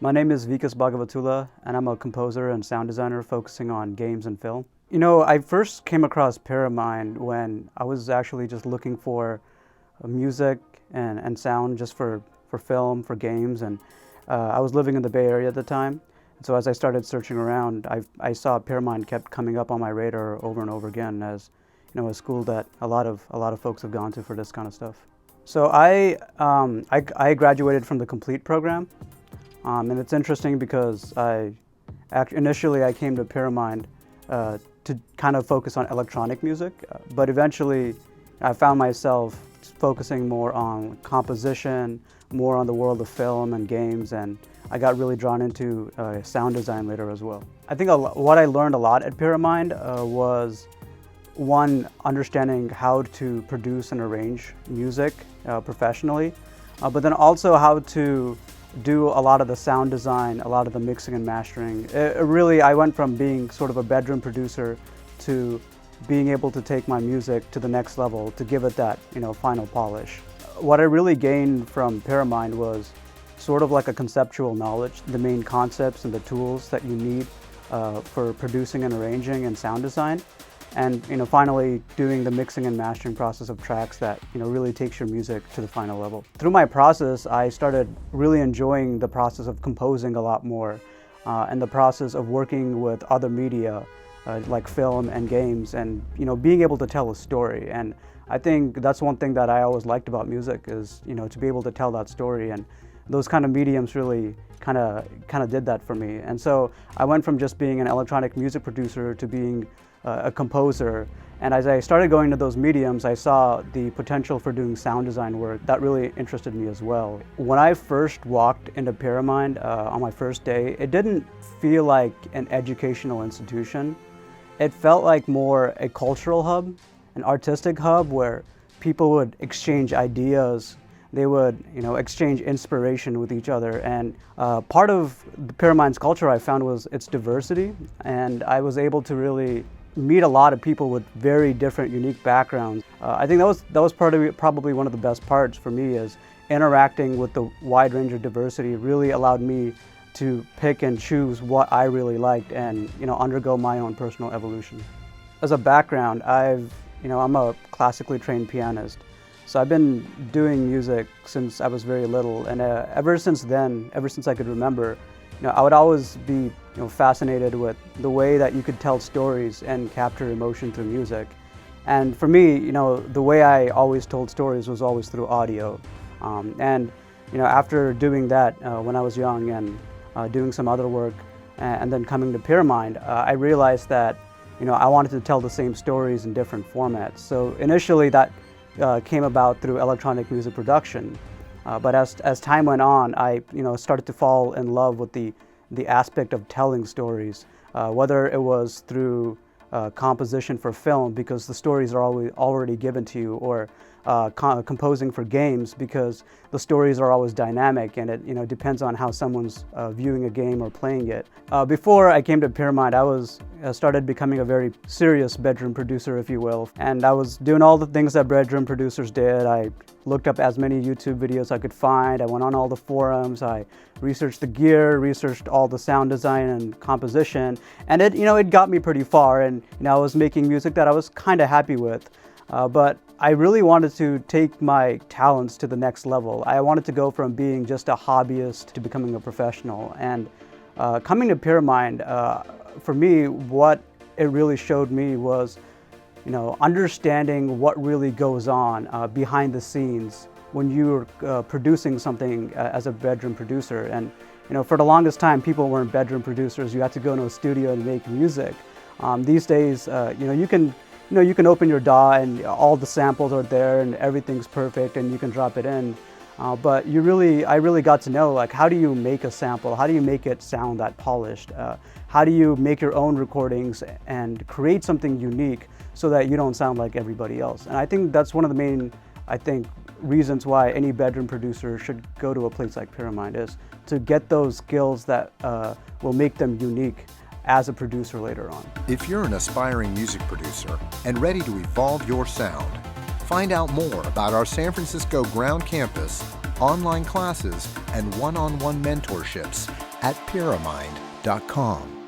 My name is Vikas Bhagavatula, and I'm a composer and sound designer focusing on games and film. You know, I first came across Pyramind when I was actually just looking for music and sound just for film, for games, and I was living in the Bay Area at the time. So as I started searching around, I saw Pyramind kept coming up on my radar over and over again as, you know, a school that a lot of folks have gone to for this kind of stuff. So I graduated from the Complete program. And it's interesting because initially I came to Pyramind to kind of focus on electronic music, but eventually I found myself focusing more on composition, more on the world of film and games, and I got really drawn into sound design later as well. I think what I learned a lot at Pyramind was, one, understanding how to produce and arrange music professionally, but then also how to do a lot of the sound design, a lot of the mixing and mastering. I went from being sort of a bedroom producer to being able to take my music to the next level, to give it that, you know, final polish. What I really gained from Pyramind was sort of like a conceptual knowledge, the main concepts and the tools that you need for producing and arranging and sound design. And, you know, finally doing the mixing and mastering process of tracks that, you know, really takes your music to the final level. Through my process, I started really enjoying the process of composing a lot more, and the process of working with other media like film and games, and, you know, being able to tell a story. And I think that's one thing that I always liked about music is, you know, to be able to tell that story, and those kind of mediums really kind of did that for me. And so I went from just being an electronic music producer to being a composer, and as I started going to those mediums, I saw the potential for doing sound design work. That really interested me as well. When I first walked into Pyramind on my first day, it didn't feel like an educational institution. It felt like more a cultural hub, an artistic hub where people would exchange ideas. They would, you know, exchange inspiration with each other. And part of the Pyramind's culture I found was its diversity, and I was able to really meet a lot of people with very different, unique backgrounds. I think that was probably one of the best parts for me, is interacting with the wide range of diversity really allowed me to pick and choose what I really liked and, you know, undergo my own personal evolution. As a background, I'm a classically trained pianist. So I've been doing music since I was very little, and ever since I could remember, you know, I would always be, you know, fascinated with the way that you could tell stories and capture emotion through music. And for me, you know, the way I always told stories was always through audio. And, you know, after doing that when I was young and doing some other work, and then coming to Pyramind, I realized that, you know, I wanted to tell the same stories in different formats. So initially that came about through electronic music production. But as time went on, I, you know, started to fall in love with the aspect of telling stories, whether it was through composition for film, because the stories are already given to you, or composing for games because the stories are always dynamic, and it, you know, depends on how someone's viewing a game or playing it. Before I came to Pyramind, I started becoming a very serious bedroom producer, if you will, and I was doing all the things that bedroom producers did. I looked up as many YouTube videos I could find. I went on all the forums. I researched the gear, researched all the sound design and composition, and it got me pretty far. And, you know, I was making music that I was kind of happy with. But I really wanted to take my talents to the next level. I wanted to go from being just a hobbyist to becoming a professional. And coming to Pyramind, for me, what it really showed me was, you know, understanding what really goes on behind the scenes when you're producing something as a bedroom producer. And, you know, for the longest time, people weren't bedroom producers. You had to go into a studio and make music. These days, you can open your DAW and all the samples are there and everything's perfect and you can drop it in. But I really got to know, like, how do you make a sample? How do you make it sound that polished? How do you make your own recordings and create something unique so that you don't sound like everybody else? And I think that's one of the main, reasons why any bedroom producer should go to a place like Pyramind, is to get those skills that will make them unique as a producer later on. If you're an aspiring music producer and ready to evolve your sound, find out more about our San Francisco ground campus online classes, and one-on-one mentorships at Pyramind.com.